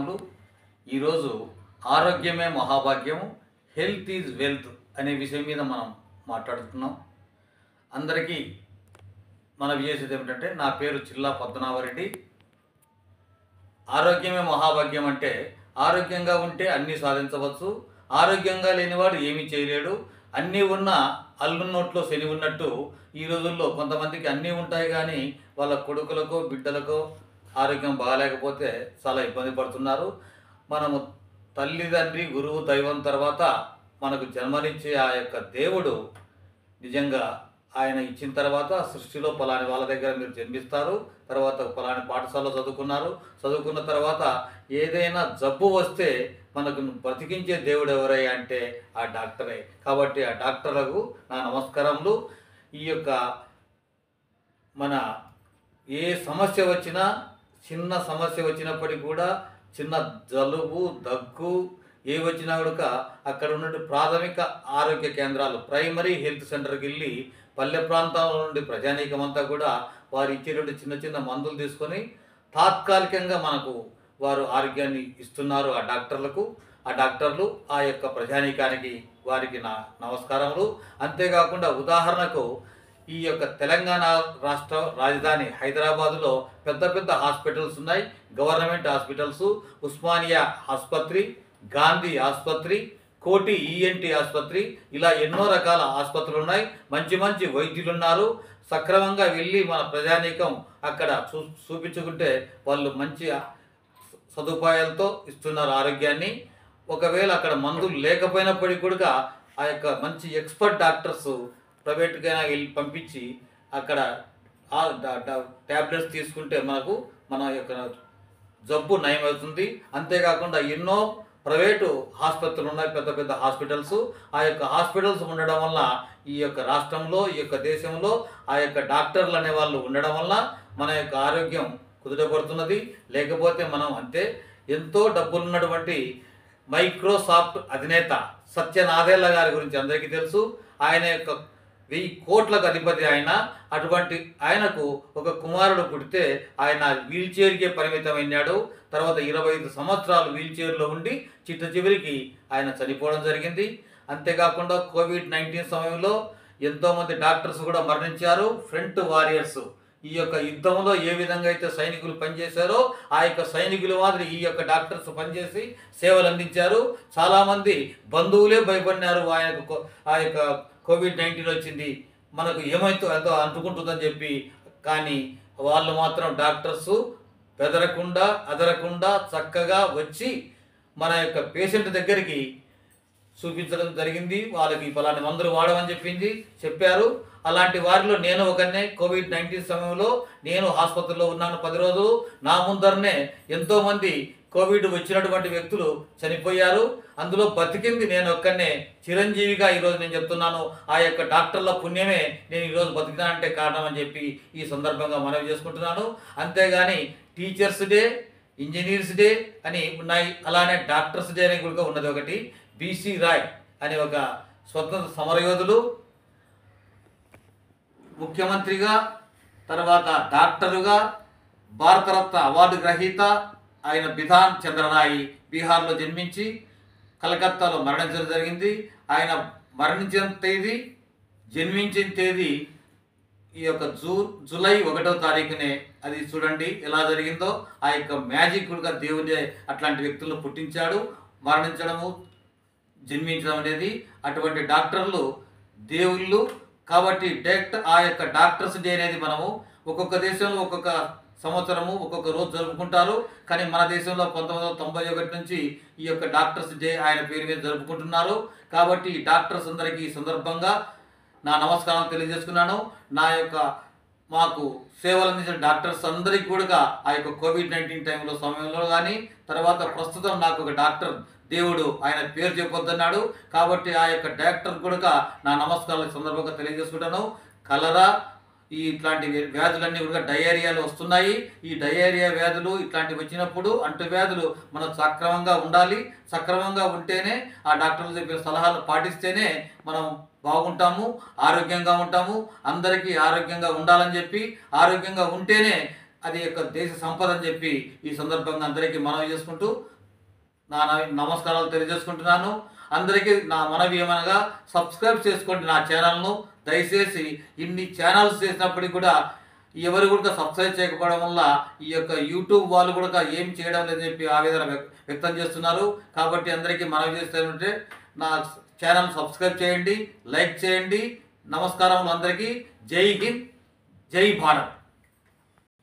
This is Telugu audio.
లు ఈరోజు ఆరోగ్యమే మహాభాగ్యం, హెల్త్ ఈజ్ వెల్త్ అనే విషయం మీద మనం మాట్లాడుతున్నాం. అందరికీ మనవి చేసేది ఏమిటంటే, నా పేరు చిల్లా పద్మనాభరెడ్డి. ఆరోగ్యమే మహాభాగ్యం అంటే ఆరోగ్యంగా ఉంటే అన్నీ సాధించవచ్చు, ఆరోగ్యంగా లేనివాడు ఏమీ చేయలేడు. అన్నీ ఉన్న అల్లు నోట్లో శని ఉన్నట్టు ఈ రోజుల్లో కొంతమందికి అన్నీ ఉంటాయి కానీ వాళ్ళ కొడుకులకో బిడ్డలకో ఆరోగ్యం బాగాలేకపోతే చాలా ఇబ్బంది పడుతున్నారు. మనము తల్లిదండ్రి గురువు దైవం తర్వాత మనకు జన్మనిచ్చే ఆ యొక్క దేవుడు నిజంగా ఆయన ఇచ్చిన తర్వాత సృష్టిలో పలాని వాళ్ళ దగ్గర మీరు జన్మిస్తారు, తర్వాత పలాని పాఠశాలలో చదువుకున్న తర్వాత ఏదైనా జబ్బు వస్తే మనకు బ్రతికించే దేవుడు ఎవరయ్యా అంటే ఆ డాక్టరే. కాబట్టి ఆ డాక్టర్లకు నా నమస్కారములు. ఈ యొక్క మన ఏ సమస్య వచ్చినా, చిన్న సమస్య వచ్చినప్పటికీ కూడా, చిన్న జలుబు దగ్గు ఏ వచ్చినా కూడా అక్కడ ఉన్న ప్రాథమిక ఆరోగ్య కేంద్రాలు, ప్రైమరీ హెల్త్ సెంటర్కి వెళ్ళి పల్లె ప్రాంతాల నుండి ప్రజానీకమంతా కూడా వారు ఇచ్చేటువంటి చిన్న చిన్న మందులు తీసుకొని తాత్కాలికంగా మనకు వారు ఆరోగ్యాన్ని ఇస్తున్నారు. ఆ డాక్టర్లు ఆ యొక్క ప్రజానీకానికి వారికి నా నమస్కారములు. అంతేకాకుండా ఉదాహరణకు ఈ యొక్క తెలంగాణ రాష్ట్ర రాజధాని హైదరాబాదులో పెద్ద పెద్ద హాస్పిటల్స్ ఉన్నాయి. గవర్నమెంట్ హాస్పిటల్స్, ఉస్మానియా ఆసుపత్రి, గాంధీ ఆసుపత్రి, కోటి ఈఎన్టీ ఆసుపత్రి, ఇలా ఎన్నో రకాల ఆసుపత్రులు ఉన్నాయి. మంచి మంచి వైద్యులు ఉన్నారు. సక్రమంగా వెళ్ళి మన ప్రజానీకం అక్కడ చూపించుకుంటే వాళ్ళు మంచి సదుపాయాలతో ఇస్తున్నారు ఆరోగ్యాన్ని. ఒకవేళ అక్కడ మందులు లేకపోయినప్పటికీ కూడా ఆ యొక్క మంచి ఎక్స్పర్ట్ డాక్టర్స్ ప్రైవేట్గా వెళ్ళి పంపించి అక్కడ ట్యాబ్లెట్స్ తీసుకుంటే మన యొక్క జబ్బు నయమవుతుంది. అంతేకాకుండా ఎన్నో ప్రైవేటు ఆసుపత్రులు ఉన్నాయి, పెద్ద పెద్ద హాస్పిటల్స్. ఆ యొక్క హాస్పిటల్స్ ఉండడం వల్ల ఈ యొక్క రాష్ట్రంలో, ఈ యొక్క దేశంలో ఆ యొక్క డాక్టర్లు అనే వాళ్ళు ఉండడం వల్ల మన యొక్క ఆరోగ్యం కుదుటపడుతున్నది. లేకపోతే మనం అంతే. ఎంతో డబ్బులున్నటువంటి మైక్రోసాఫ్ట్ అధినేత సత్య నాదెళ్ల గారి గురించి అందరికీ తెలుసు. ఆయన యొక్క 1000 కోట్లకు అధిపతి ఆయన. అటువంటి ఆయనకు ఒక కుమారుడు పుడితే ఆయన వీల్ చైర్కే పరిమితమైనాడు. తర్వాత 25 సంవత్సరాలు వీల్ చైర్లో ఉండి చివరికి ఆయన చనిపోవడం జరిగింది. అంతేకాకుండా కోవిడ్-19 సమయంలో ఎంతోమంది డాక్టర్స్ కూడా మరణించారు. ఫ్రంట్ వారియర్స్, ఈ యొక్క యుద్ధంలో ఏ విధంగా అయితే సైనికులు పనిచేశారో ఆ యొక్క సైనికుల మాదిరి ఈ యొక్క డాక్టర్స్ పనిచేసి సేవలు అందించారు. చాలామంది బంధువులే భయపడినారు, ఆ యొక్క కోవిడ్-19 వచ్చింది మనకు ఏమైతే ఎంతో అంటుకుంటుందని చెప్పి. కానీ వాళ్ళు మాత్రం డాక్టర్సు బెదరకుండా అదరకుండా చక్కగా వచ్చి మన యొక్క పేషెంట్ దగ్గరికి చూపించడం జరిగింది. వాళ్ళకి ఫలాని మందులు వాడమని చెప్పారు. అలాంటి వారిలో నేను ఒకనే. కోవిడ్-19 సమయంలో నేను ఆసుపత్రిలో ఉన్నాను 10 రోజులు. నా ముందరనే ఎంతోమంది కోవిడ్ వచ్చినటువంటి వ్యక్తులు చనిపోయారు. అందులో బతికింది నేను ఒక్కనే. చిరంజీవిగా ఈరోజు నేను చెప్తున్నాను. ఆ యొక్క డాక్టర్ల పుణ్యమే నేను ఈరోజు బతికినానంటే కారణం అని చెప్పి ఈ సందర్భంగా మనవి చేసుకుంటున్నాను. అంతేగాని టీచర్స్ డే, ఇంజనీర్స్ డే అని ఉన్నాయి. అలానే డాక్టర్స్ డే అని కూడా ఉన్నది ఒకటి. బీసీ రాయ్ అనే ఒక స్వతంత్ర సమరయోధులు, ముఖ్యమంత్రిగా, తర్వాత డాక్టరుగా, భారతరత్న అవార్డు గ్రహీత ఆయన బిధాన్ చంద్రరాయ్ బీహార్లో జన్మించి కలకత్తాలో మరణించడం జరిగింది. ఆయన మరణించిన తేదీ, జన్మించిన తేదీ ఈ యొక్క జూలై 1వ తారీఖునే. అది చూడండి ఎలా జరిగిందో. ఆ యొక్క మ్యాజిక్ కూడా దేవుడే అట్లాంటి వ్యక్తులను పుట్టించాడు. మరణించడము, జన్మించడం అనేది. అటువంటి డాక్టర్లు దేవుళ్ళు. కాబట్టి ఆ యొక్క డాక్టర్స్ డే అనేది మనము ఒక్కొక్క దేశంలో ఒక్కొక్క సంవత్సరము ఒక్కొక్క రోజు జరుపుకుంటారు. కానీ మన దేశంలో 1991 నుంచి ఈ యొక్క డాక్టర్స్ డే ఆయన పేరు మీద జరుపుకుంటున్నారు. కాబట్టి డాక్టర్స్ అందరికీ ఈ సందర్భంగా నా నమస్కారం తెలియజేసుకున్నాను. నా యొక్క మాకు సేవలు అందించిన డాక్టర్స్ అందరికీ కూడా ఆ యొక్క కోవిడ్-19 సమయంలో కానీ, తర్వాత ప్రస్తుతం నాకు ఒక డాక్టర్ దేవుడు ఆయన పేరు చెప్పొద్దన్నాడు. కాబట్టి ఆ యొక్క డాక్టర్ కూడా నా నమస్కారాల సందర్భంగా తెలియజేసుకుంటాను. కలరా ఇట్లాంటి వ్యాధులన్నీ కూడా డయేరియాలు వస్తున్నాయి. ఈ డయేరియా వ్యాధులు ఇట్లాంటివి వచ్చినప్పుడు అంటువ్యాధులు మనం సక్రమంగా ఉండాలి. సక్రమంగా ఉంటేనే ఆ డాక్టర్లు చెప్పిన సలహాలు పాటిస్తేనే మనం బాగుంటాము, ఆరోగ్యంగా ఉంటాము. అందరికీ ఆరోగ్యంగా ఉండాలని చెప్పి, ఆరోగ్యంగా ఉంటేనే అది యొక్క దేశ సంపద అని చెప్పి ఈ సందర్భంగా అందరికీ మనవి చేసుకుంటూ నా నమస్కారాలు తెలియజేసుకుంటున్నాను. అందరికీ నా మనవి ఏమనగా సబ్స్క్రైబ్ చేసుకోండి నా ఛానల్ను. దయచేసి ఇన్ని ఛానల్స్ చేసినప్పటికీ కూడా ఎవరు కూడా సబ్స్క్రైబ్ చేయకపోవడం వల్ల ఈ యొక్క యూట్యూబ్ వాళ్ళు కూడా ఏం చేయడం లేదని చెప్పి ఆవేదన వ్యక్తం చేస్తున్నారు. కాబట్టి అందరికీ మనవి చేస్తే నా ఛానల్ సబ్స్క్రైబ్ చేయండి, లైక్ చేయండి. నమస్కారం అందరికీ. జై హింద్, జై భారత్.